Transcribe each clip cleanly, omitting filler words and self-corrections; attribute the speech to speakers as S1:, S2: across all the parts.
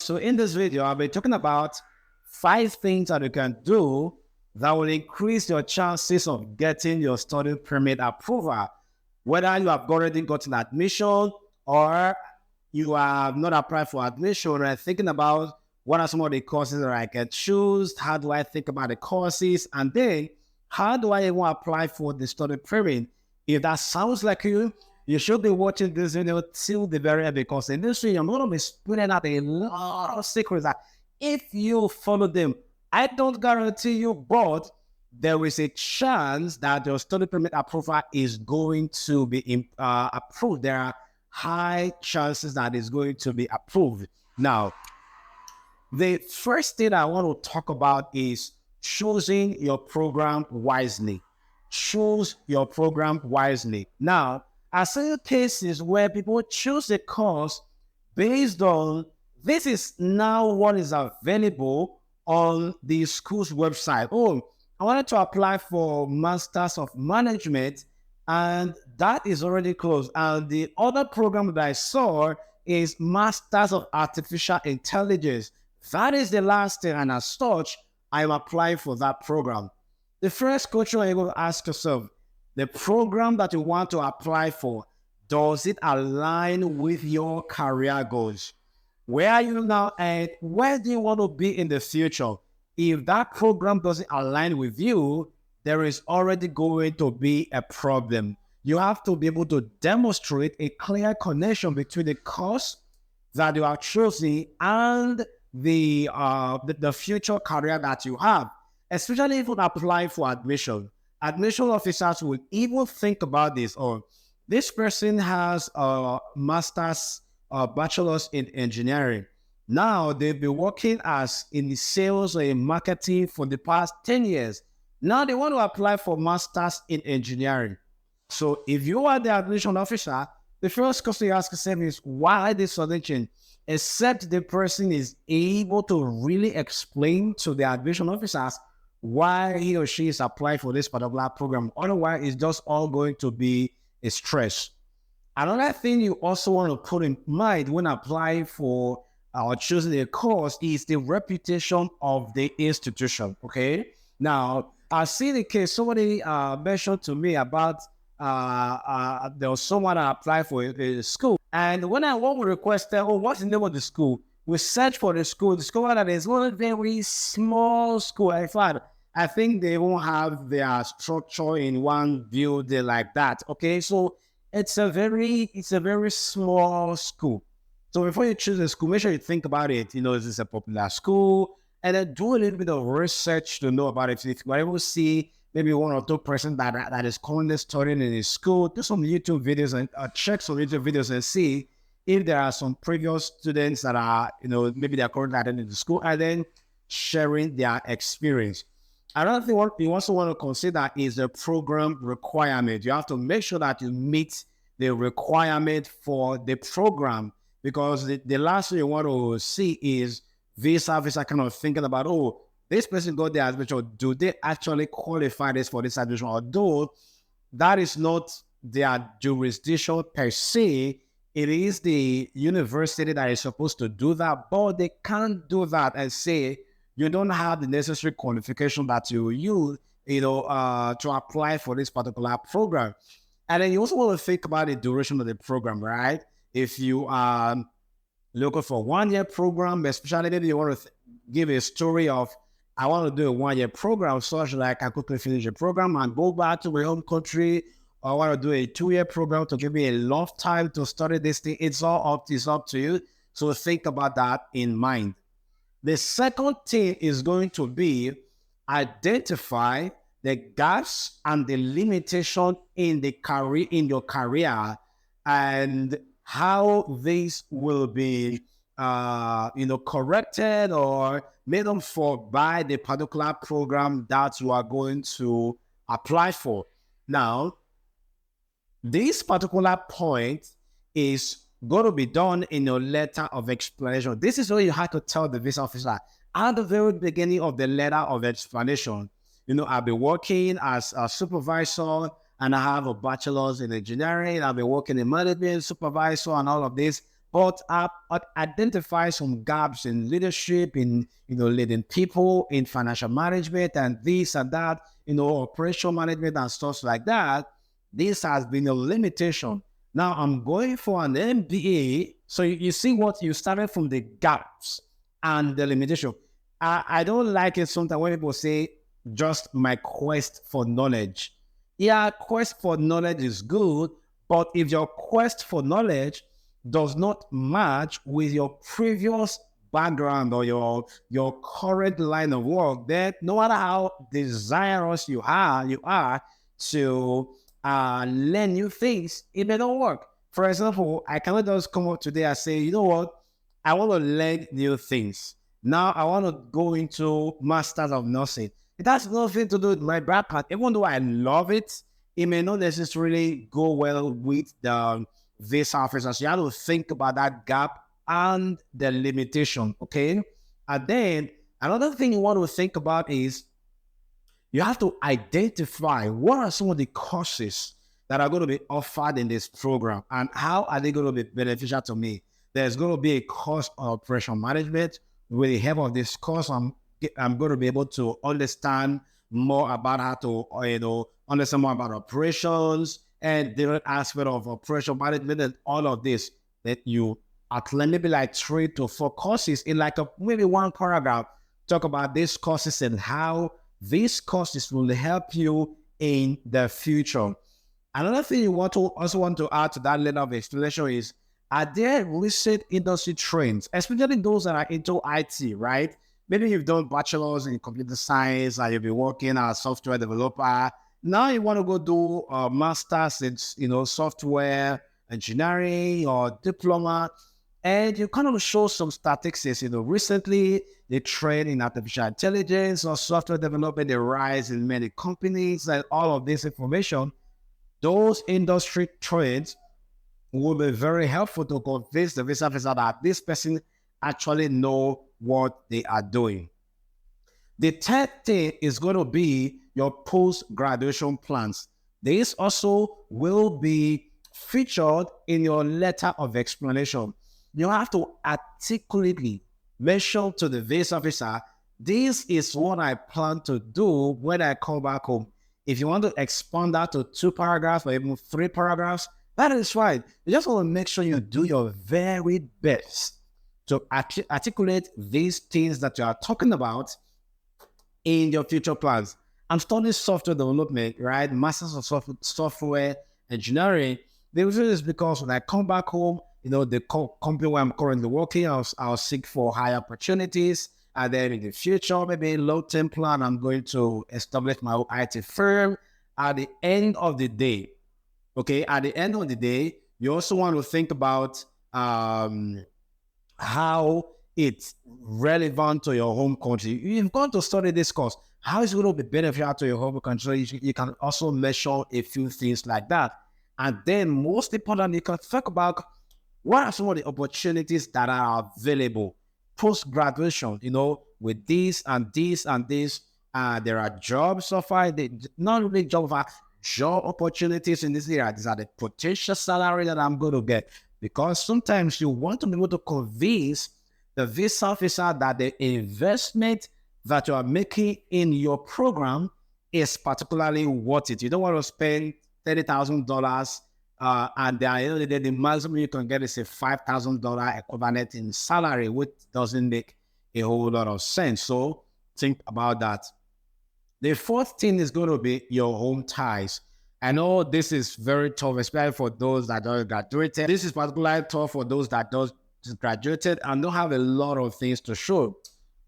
S1: So in this video, I'll be talking about 5 things that you can do that will increase your chances of getting your study permit approval. Whether you have already gotten admission or you have not applied for admission and thinking about what are some of the courses that I can choose, how do I think about the courses, and then how do I even apply for the study permit? If that sounds like you should be watching this video till the very end, because in this video, I'm going to be spilling out a lot of secrets that if you follow them, I don't guarantee you, but there is a chance that your study permit approval is going to be approved. There are high chances that it's going to be approved. Now, the first thing I want to talk about is choosing your program wisely. Choose your program wisely. Now, I see cases where people choose a course based on this is now what is available on the school's website. Oh, I wanted to apply for Masters of Management, and that is already closed. And the other program that I saw is Masters of Artificial Intelligence. That is the last thing, and as such, I'm applying for that program. The first question you're going to ask yourself, the program that you want to apply for, does it align with your career goals? Where are you now and where do you want to be in the future? If that program doesn't align with you, there is already going to be a problem. You have to be able to demonstrate a clear connection between the course that you are choosing and the future career that you have, especially if you apply for admission. Admission officers will even think about this. Or this person has a master's, bachelor's in engineering. Now they've been working as in sales or in marketing for the past 10 years. Now they want to apply for master's in engineering. So if you are the admission officer, the first question you ask yourself is, why this sudden change? Except the person is able to really explain to the admission officers why he or she is applying for this particular program. Otherwise, it's just all going to be a stress. Another thing you also want to put in mind when applying for or choosing a course is the reputation of the institution. Okay. Now, I see the case somebody mentioned to me about there was someone that applied for a school, and when we requested, oh, what's the name of the school? We searched for the school. Discovered that it's one very small school. In fact, I think they won't have their structure in one building like that. Okay, so it's a very small school. So before you choose a school, make sure you think about it. Is this a popular school? And then do a little bit of research to know about it. If you're able to see maybe one or two person that is currently studying in a school, do some YouTube videos and check some YouTube videos and see if there are some previous students that are, maybe they're currently attending the school, and then sharing their experience. Another thing you also want to consider is the program requirement. You have to make sure that you meet the requirement for the program, because the last thing you want to see is visa kind of thinking about, oh, this person got the admission. Do they actually qualify this for this admission? Although that is not their jurisdiction per se, it is the university that is supposed to do that, but they can't do that and say you don't have the necessary qualification that you use, to apply for this particular program. And then you also want to think about the duration of the program, right? If you are looking for 1-year program, especially maybe you want to give a story of, I want to do a 1-year program, such like I quickly finish a program and go back to my home country. Or I want to do a 2-year program to give me a long time to study this thing. It's up to you. So think about that in mind. The second thing is going to be identify the gaps and the limitation in your career, and how this will be corrected or made up for by the particular program that you are going to apply for. Now, this particular point is going to be done in your letter of explanation. This is what you have to tell the visa officer at the very beginning of the letter of explanation. I've been working as a supervisor and I have a bachelor's in engineering. I've been working in management, supervisor, and all of this. but identify some gaps in leadership, in leading people, in financial management, and this and that, operational management and stuff like that. This has been a limitation. Now I'm going for an MBA. So you see what you started from the gaps and the limitation. I don't like it sometimes when people say just my quest for knowledge. Yeah, quest for knowledge is good, but if your quest for knowledge does not match with your previous background or your current line of work, then no matter how desirous you are to learn new things, it may not work. For example, I cannot just come up today and say, you know what, I want to learn new things. Now I want to go into Masters of Nursing. It has nothing to do with my background. Even though I love it, it may not necessarily go well with the visa officers. So you have to think about that gap and the limitation, okay? And then another thing you want to think about is you have to identify what are some of the courses that are going to be offered in this program and how are they going to be beneficial to me. There's going to be a course on operational management. With the help of this course, I'm going to be able to understand more about how to, understand more about operations and different aspects of operational management and all of this. That you at maybe like 3 to 4 courses in like maybe one paragraph, talk about these courses and how these courses will help you in the future. Another thing you want to add to that level of explanation is, are there recent industry trends, especially those that are into IT, right? Maybe you've done bachelor's in computer science and you've been working as a software developer. Now you want to go do a master's in, software engineering or diploma, and you kind of show some statistics. Recently the trend in artificial intelligence or software development, the rise in many companies, and all of this information, those industry trends will be very helpful to convince the visa officer that this person actually know what they are doing. The third thing is going to be your post-graduation plans. This also will be featured in your letter of explanation. You have to articulately mention to the visa officer, this is what I plan to do when I come back home. If you want to expand that to 2 paragraphs or even 3 paragraphs, that is fine. You just want to make sure you do your very best to articulate these things that you are talking about in your future plans. I'm studying software development, right? Masters of software engineering. The reason is because when I come back home, the company where I'm currently working, I'll seek for higher opportunities. And then in the future, maybe long-term plan, I'm going to establish my own IT firm. At the end of the day, you also want to think about how it's relevant to your home country. You've gone to study this course. How is it going to be beneficial to your home country? You can also measure a few things like that. And then most importantly, you can talk about what are some of the opportunities that are available post-graduation, with this and this and this. There are jobs so far, not only job opportunities in this area. These are the potential salary that I'm going to get. Because sometimes you want to be able to convince the visa officer that the investment that you are making in your program is particularly worth it. You don't want to spend $30,000 and the maximum you can get is a $5,000 equivalent in salary, which doesn't make a whole lot of sense. So think about that. The fourth thing is going to be your home ties. I know this is very tough, especially for those that don't graduated. This is particularly tough for those that don't graduated and don't have a lot of things to show.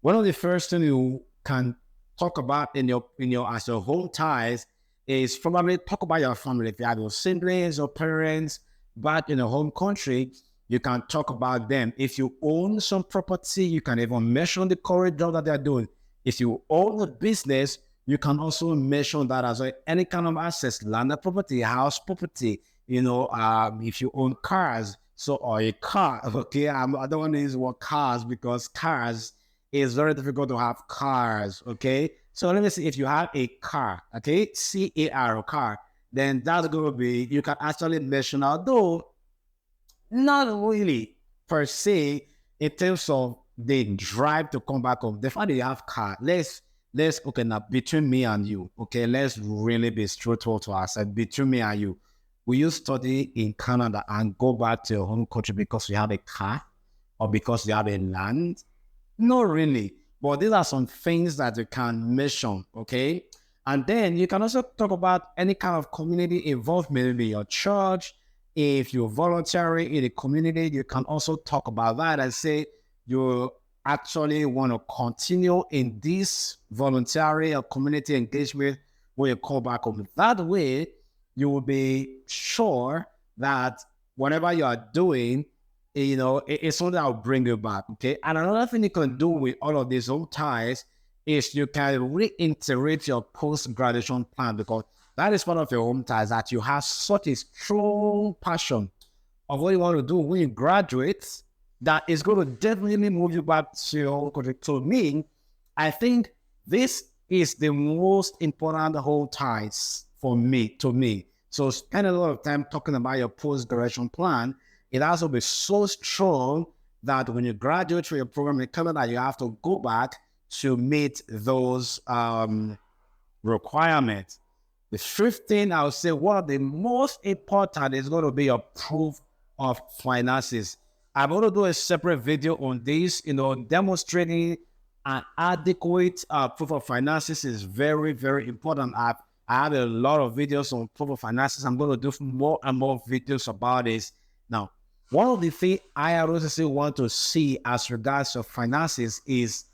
S1: One of the first things you can talk about in your as your home ties is probably talk about your family. If you have your siblings or parents back in your home country, you can talk about them. If you own some property, you can even mention the current job that they're doing. If you own a business, you can also mention that as well. Any kind of assets, land property, house property, if you own cars, or a car, okay? I don't want to use the word cars because cars is very difficult to have cars, okay? So let me see, if you have a car, okay, C-A-R, car, then that's going to be, you can actually mention, although not really per se, in terms of the drive to come back home. The fact that you have car, let's okay now between me and you, okay, let's really be truthful to ourselves. Between me and you, will you study in Canada and go back to your home country because you have a car or because you have a land? Not really. But these are some things that you can mention, okay? And then you can also talk about any kind of community involvement, maybe your church. If you're volunteering in the community, you can also talk about that and say you actually want to continue in this voluntary or community engagement when you come back home. That way, you will be sure that whatever you are doing, it's something that will bring you back, okay? And another thing you can do with all of these home ties is you can reiterate your post-graduation plan, because that is one of your home ties, that you have such a strong passion of what you want to do when you graduate that is going to definitely move you back to your home country. To me, I think this is the most important home ties to me. So spend a lot of time talking about your post-graduation plan. It has to be so strong that when you graduate from your program in Canada, you have to go back to meet those requirements. The fifth thing I would say, one of the most important is going to be your proof of finances. I'm going to do a separate video on this, demonstrating an adequate proof of finances is very, very important. I have a lot of videos on proof of finances. I'm going to do more and more videos about this. Now, one of the things I also want to see as regards to finances is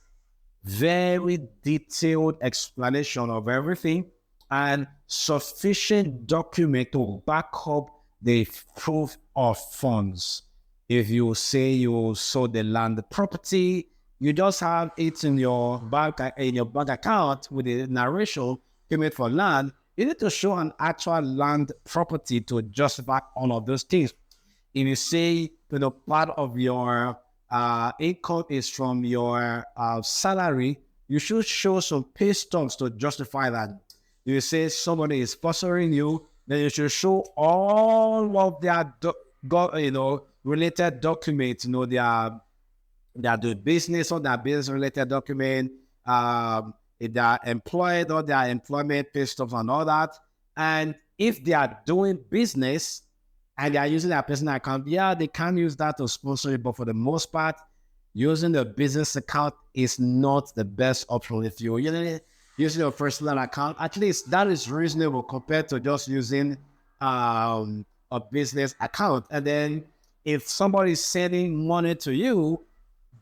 S1: very detailed explanation of everything and sufficient document to back up the proof of funds. If you say you sold the land property, you just have it in your bank account with the narration payment for land. You need to show an actual land property to justify all of those things. If you say part of your income is from your salary, you should show some pay stubs to justify that. If you say somebody is sponsoring you, then you should show all of their related documents. Their business or their business related document, if they are employed or their employment pay stubs and all that. And if they are doing business and they are using their personal account, they can use that to sponsor you. But for the most part, using the business account is not the best option. If you're using your personal account, at least that is reasonable compared to just using a business account. And then if somebody is sending money to you,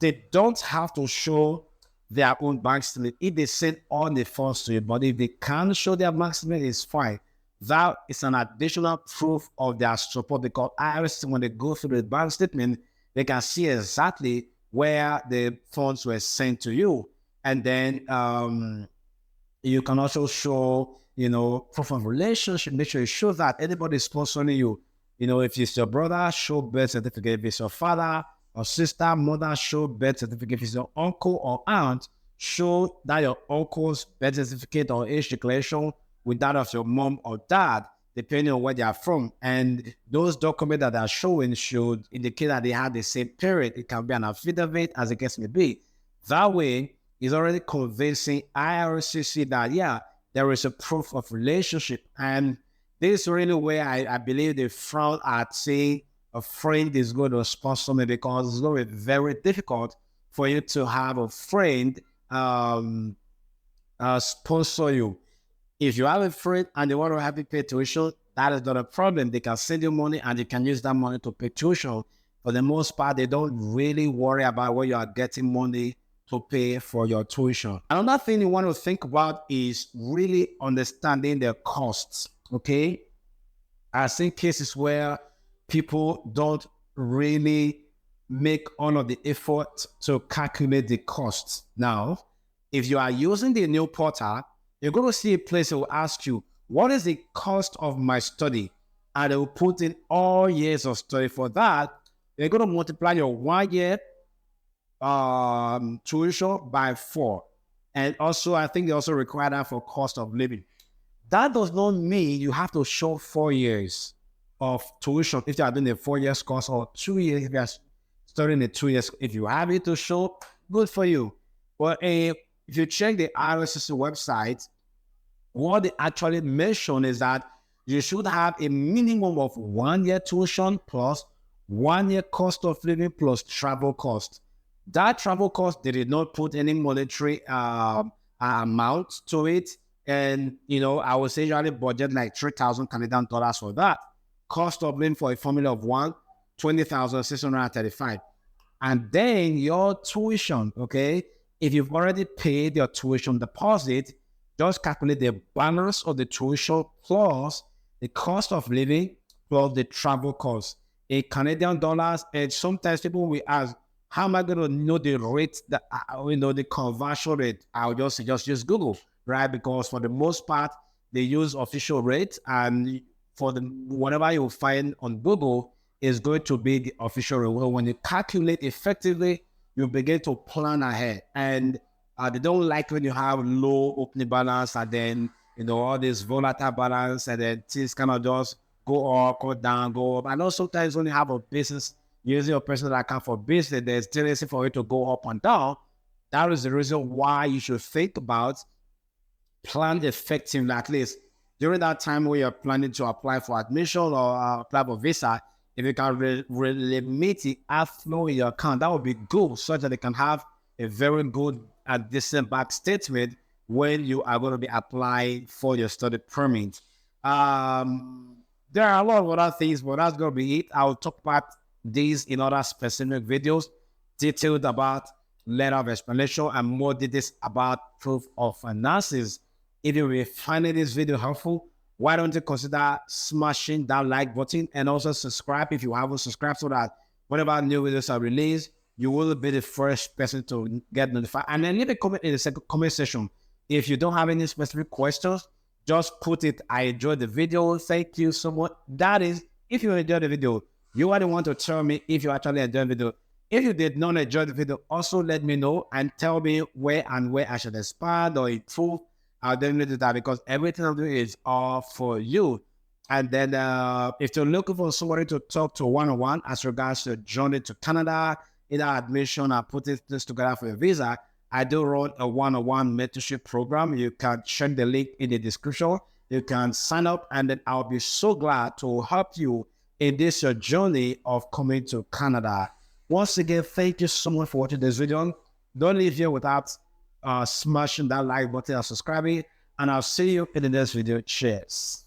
S1: they don't have to show their own bank statement if they send all the funds to you. But if they can't show their bank statement, it's fine. That is an additional proof of their support, because IRS, when they go through the bank statement, they can see exactly where the funds were sent to you. And then you can also show, proof of relationship. Make sure you show that anybody is sponsoring you. If it's your brother, show birth certificate. If it's your father or sister, mother, show birth certificate. If it's your uncle or aunt, show that your uncle's birth certificate or age declaration with that of your mom or dad, depending on where they are from. And those documents that are showing should indicate that they had the same period. It can be an affidavit, as the case may be. That way, it's already convincing IRCC that, there is a proof of relationship. And this is really where I believe they frown at saying a friend is going to sponsor me, because it's going to be very difficult for you to have a friend sponsor you. If you have a friend and they want to have you pay tuition, that is not a problem. They can send you money and you can use that money to pay tuition. For the most part, they don't really worry about where you are getting money to pay for your tuition. Another thing you want to think about is really understanding the costs, okay? I've seen cases where people don't really make all of the effort to calculate the costs. Now, if you are using the new portal, you're going to see a place that will ask you, what is the cost of my study? And they will put in all years of study. For that, they're going to multiply your 1 year tuition by 4. And also, I think they also require that for cost of living. That does not mean you have to show 4 years of tuition if you are doing a 4 years course, or 2 years if you are studying the 2 years. If you have it to show, good for you. But if you check the IRCC website, what they actually mention is that you should have a minimum of 1 year tuition plus 1 year cost of living plus travel cost. That travel cost, they did not put any monetary amount to it. And, I was usually budget like 3,000 Canadian dollars for that. Cost of living for a family of one, 20,635. And then your tuition, okay? If you've already paid your tuition deposit, just calculate the balance of the tuition plus the cost of living plus the travel cost in Canadian dollars. And sometimes people will ask, how am I going to know the rate, the conversion rate? I'll just use Google, right? Because for the most part, they use official rate, and for whatever you find on Google is going to be the official rate. Well, when you calculate effectively, you begin to plan ahead. And they don't like when you have low opening balance and then, all this volatile balance, and then things kind of just go up, go down, go up. I know sometimes when you have a business, using your personal account for business, there's tendency for it to go up and down. That is the reason why you should think about plan effectively, at least during that time where you're planning to apply for admission or apply for visa. If you can limit the outflow in your account, that would be good, such that they can have a very good and decent back statement when you are going to be applying for your study permit. There are a lot of other things, but that's going to be it. I'll talk about these in other specific videos, detailed about letter of explanation and more details about proof of finances. If you will find this video helpful, why don't you consider smashing that like button and also subscribe if you haven't subscribed, so that whenever new videos are released, you will be the first person to get notified. And then leave a comment in the comment section. If you don't have any specific questions, just put it, I enjoyed the video, thank you so much. That is, if you enjoyed the video, you are the one to tell me if you actually enjoyed the video. If you did not enjoy the video, also let me know and tell me where I should expand or improve. I'll definitely do that, because everything I'm doing is all for you. And then if you're looking for somebody to talk to one-on-one as regards to journey to Canada, either admission or putting this together for a visa, I do run a one-on-one mentorship program. You can check the link in the description. You can sign up, and then I'll be so glad to help you in this your journey of coming to Canada. Once again, thank you so much for watching this video. Don't leave here without smashing that like button and subscribing, and I'll see you in the next video. Cheers.